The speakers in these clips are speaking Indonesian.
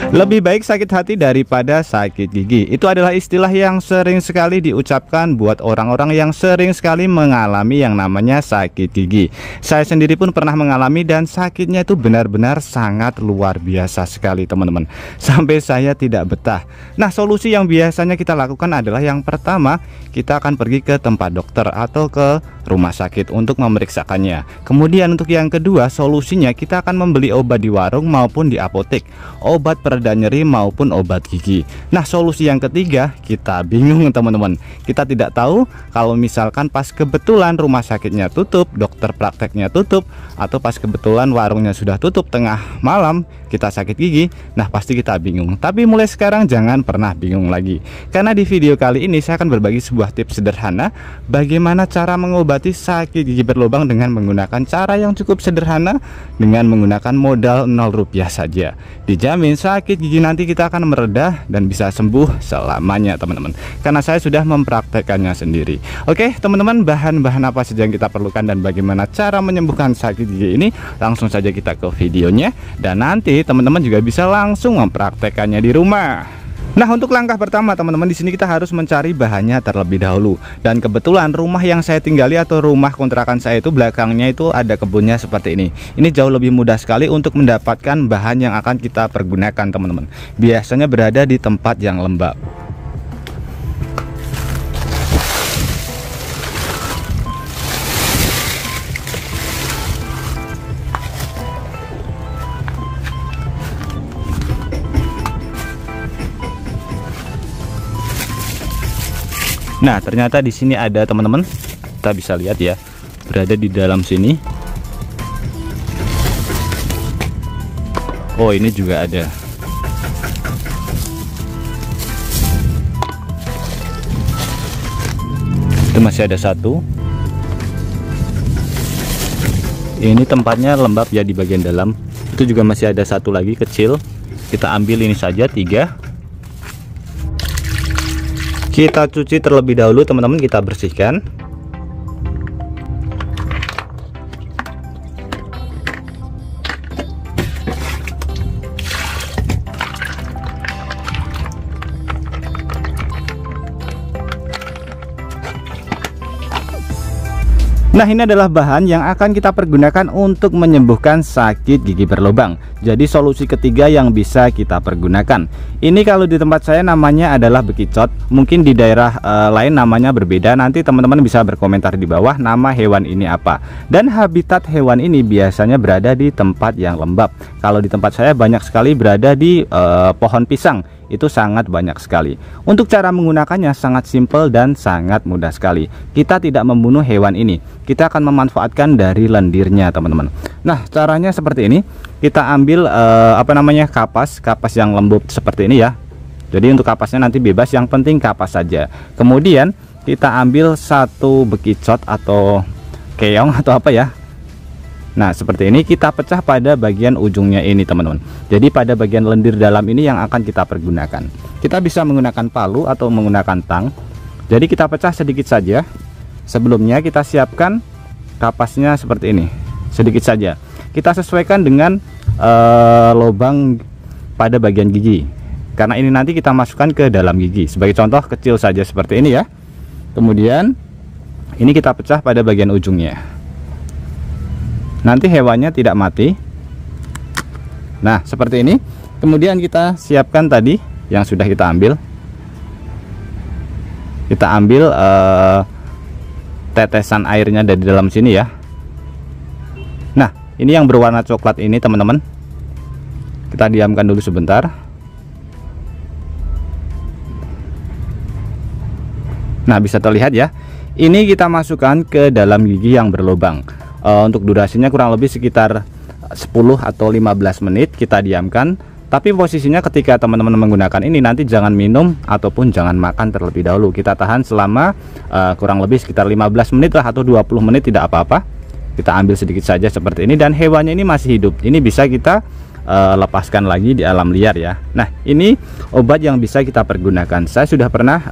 Lebih baik sakit hati daripada sakit gigi. Itu adalah istilah yang sering sekali diucapkan buat orang-orang yang sering sekali mengalami yang namanya sakit gigi. Saya sendiri pun pernah mengalami dan sakitnya itu benar-benar sangat luar biasa sekali teman-teman. Sampai saya tidak betah. Nah, solusi yang biasanya kita lakukan adalah yang pertama, kita akan pergi ke tempat dokter atau ke rumah sakit untuk memeriksakannya. Kemudian untuk yang kedua, solusinya kita akan membeli obat di warung maupun di apotek. Obat pereda nyeri maupun obat gigi. Nah, solusi yang ketiga, kita bingung teman-teman. Kita tidak tahu kalau misalkan pas kebetulan rumah sakitnya tutup, dokter prakteknya tutup, atau pas kebetulan warungnya sudah tutup tengah malam, kita sakit gigi. Nah, pasti kita bingung. Tapi mulai sekarang jangan pernah bingung lagi. Karena di video kali ini saya akan berbagi sebuah tips sederhana bagaimana cara mengobati sakit gigi berlubang dengan menggunakan cara yang cukup sederhana, dengan menggunakan modal Rp0 saja. Dijamin sakit gigi nanti kita akan meredah dan bisa sembuh selamanya teman-teman, karena saya sudah mempraktekannya sendiri. Oke teman-teman, bahan-bahan apa saja yang kita perlukan dan bagaimana cara menyembuhkan sakit gigi ini, langsung saja kita ke videonya, dan nanti teman-teman juga bisa langsung mempraktekannya di rumah. Nah, untuk langkah pertama teman-teman, di sini kita harus mencari bahannya terlebih dahulu. Dan kebetulan rumah yang saya tinggali atau rumah kontrakan saya itu belakangnya itu ada kebunnya seperti ini. Ini jauh lebih mudah sekali untuk mendapatkan bahan yang akan kita pergunakan teman-teman. Biasanya berada di tempat yang lembab. Nah, ternyata di sini ada teman-teman. Kita bisa lihat ya, berada di dalam sini. Oh, ini juga ada. Itu masih ada satu. Ini tempatnya lembab ya di bagian dalam. Itu juga masih ada satu lagi kecil. Kita ambil ini saja 3. Kita cuci terlebih dahulu teman-teman, kita bersihkan. Nah, ini adalah bahan yang akan kita pergunakan untuk menyembuhkan sakit gigi berlubang. Jadi solusi ketiga yang bisa kita pergunakan. Ini kalau di tempat saya namanya adalah bekicot. Mungkin di daerah lain namanya berbeda. Nanti teman-teman bisa berkomentar di bawah nama hewan ini apa. Dan habitat hewan ini biasanya berada di tempat yang lembab. Kalau di tempat saya banyak sekali berada di pohon pisang. Itu sangat banyak sekali. Untuk cara menggunakannya sangat simpel dan sangat mudah sekali. Kita tidak membunuh hewan ini, kita akan memanfaatkan dari lendirnya teman-teman. Nah, caranya seperti ini. Kita ambil kapas yang lembut seperti ini ya. Jadi untuk kapasnya nanti bebas, yang penting kapas saja. Kemudian kita ambil satu bekicot atau keong atau apa ya. Nah, seperti ini kita pecah pada bagian ujungnya ini teman-teman. Jadi pada bagian lendir dalam ini yang akan kita pergunakan. Kita bisa menggunakan palu atau menggunakan tang. Jadi kita pecah sedikit saja. Sebelumnya kita siapkan kapasnya seperti ini, sedikit saja. Kita sesuaikan dengan lubang pada bagian gigi. Karena ini nanti kita masukkan ke dalam gigi. Sebagai contoh kecil saja seperti ini ya. Kemudian ini kita pecah pada bagian ujungnya. Nanti hewannya tidak mati. Nah, seperti ini. Kemudian kita siapkan tadi yang sudah kita ambil. Kita ambil tetesan airnya dari dalam sini ya. Nah, ini yang berwarna coklat ini teman-teman. Kita diamkan dulu sebentar. Nah, bisa terlihat ya. Ini kita masukkan ke dalam gigi yang berlubang. Untuk durasinya kurang lebih sekitar 10 atau 15 menit kita diamkan. Tapi posisinya ketika teman-teman menggunakan ini nanti jangan minum ataupun jangan makan terlebih dahulu. Kita tahan selama kurang lebih sekitar 15 menit lah atau 20 menit, tidak apa-apa. Kita ambil sedikit saja seperti ini, dan hewannya ini masih hidup. Ini bisa kita lepaskan lagi di alam liar ya. Nah, ini obat yang bisa kita pergunakan. Saya sudah pernah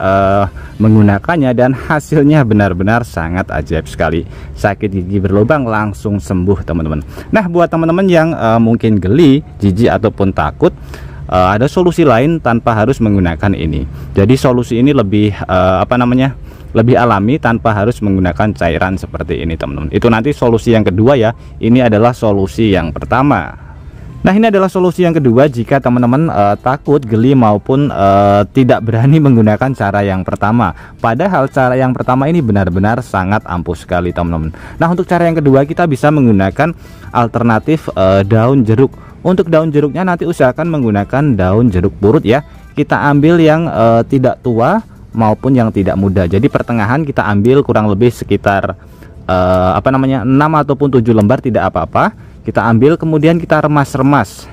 menggunakannya dan hasilnya benar-benar sangat ajaib sekali. Sakit gigi berlubang langsung sembuh teman-teman. Nah, buat teman-teman yang mungkin geli, jijik ataupun takut, ada solusi lain tanpa harus menggunakan ini. Jadi solusi ini lebih lebih alami tanpa harus menggunakan cairan seperti ini teman-teman. Itu nanti solusi yang kedua ya. Ini adalah solusi yang pertama. Nah, ini adalah solusi yang kedua jika teman-teman takut, geli maupun tidak berani menggunakan cara yang pertama. Padahal cara yang pertama ini benar-benar sangat ampuh sekali teman-teman. Nah, untuk cara yang kedua kita bisa menggunakan alternatif daun jeruk. Untuk daun jeruknya nanti usahakan menggunakan daun jeruk purut ya. Kita ambil yang tidak tua maupun yang tidak muda. Jadi pertengahan kita ambil kurang lebih sekitar 6 ataupun 7 lembar, tidak apa-apa. Kita ambil kemudian kita remas-remas.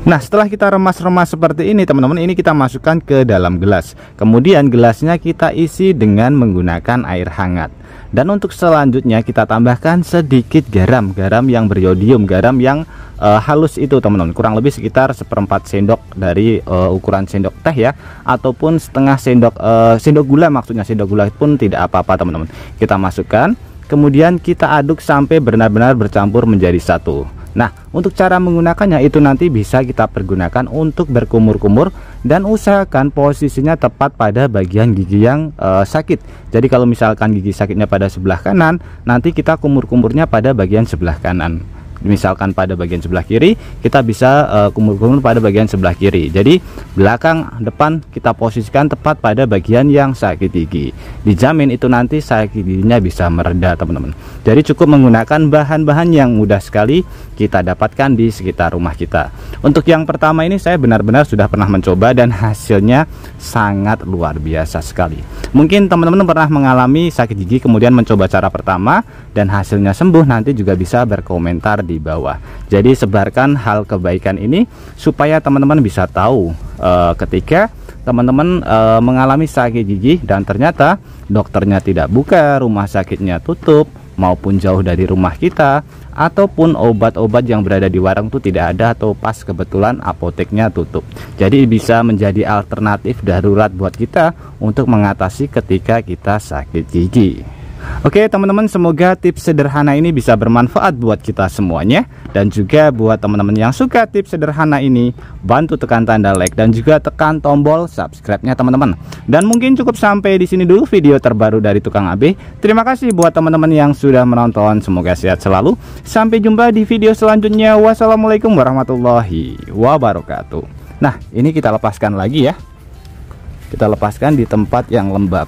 Nah, setelah kita remas-remas seperti ini teman-teman, ini kita masukkan ke dalam gelas. Kemudian gelasnya kita isi dengan menggunakan air hangat. Dan untuk selanjutnya kita tambahkan sedikit garam yang beriodium, garam yang halus itu teman-teman, kurang lebih sekitar 1/4 sendok dari ukuran sendok teh ya, ataupun setengah sendok gula, maksudnya sendok gula pun tidak apa-apa teman-teman. Kita masukkan, kemudian kita aduk sampai benar-benar bercampur menjadi satu. Nah, untuk cara menggunakannya itu nanti bisa kita pergunakan untuk berkumur-kumur, dan usahakan posisinya tepat pada bagian gigi yang sakit. Jadi kalau misalkan gigi sakitnya pada sebelah kanan, nanti kita kumur-kumurnya pada bagian sebelah kanan. Misalkan pada bagian sebelah kiri, kita bisa kumur-kumur pada bagian sebelah kiri. Jadi belakang depan kita posisikan tepat pada bagian yang sakit gigi. Dijamin itu nanti sakit giginya bisa mereda teman-teman. Jadi cukup menggunakan bahan-bahan yang mudah sekali kita dapatkan di sekitar rumah kita. Untuk yang pertama ini saya benar-benar sudah pernah mencoba dan hasilnya sangat luar biasa sekali. Mungkin teman-teman pernah mengalami sakit gigi kemudian mencoba cara pertama dan hasilnya sembuh, nanti juga bisa berkomentar di bawah. Jadi sebarkan hal kebaikan ini supaya teman-teman bisa tahu ketika teman-teman mengalami sakit gigi dan ternyata dokternya tidak buka, rumah sakitnya tutup maupun jauh dari rumah kita, ataupun obat-obat yang berada di warung itu tidak ada, atau pas kebetulan apoteknya tutup. Jadi bisa menjadi alternatif darurat buat kita untuk mengatasi ketika kita sakit gigi. Oke teman-teman, semoga tips sederhana ini bisa bermanfaat buat kita semuanya. Dan juga buat teman-teman yang suka tips sederhana ini, bantu tekan tanda like dan juga tekan tombol subscribe-nya teman-teman. Dan mungkin cukup sampai di sini dulu video terbaru dari Tukang AB. Terima kasih buat teman-teman yang sudah menonton, semoga sehat selalu. Sampai jumpa di video selanjutnya. Wassalamualaikum warahmatullahi wabarakatuh. Nah, ini kita lepaskan lagi ya. Kita lepaskan di tempat yang lembab.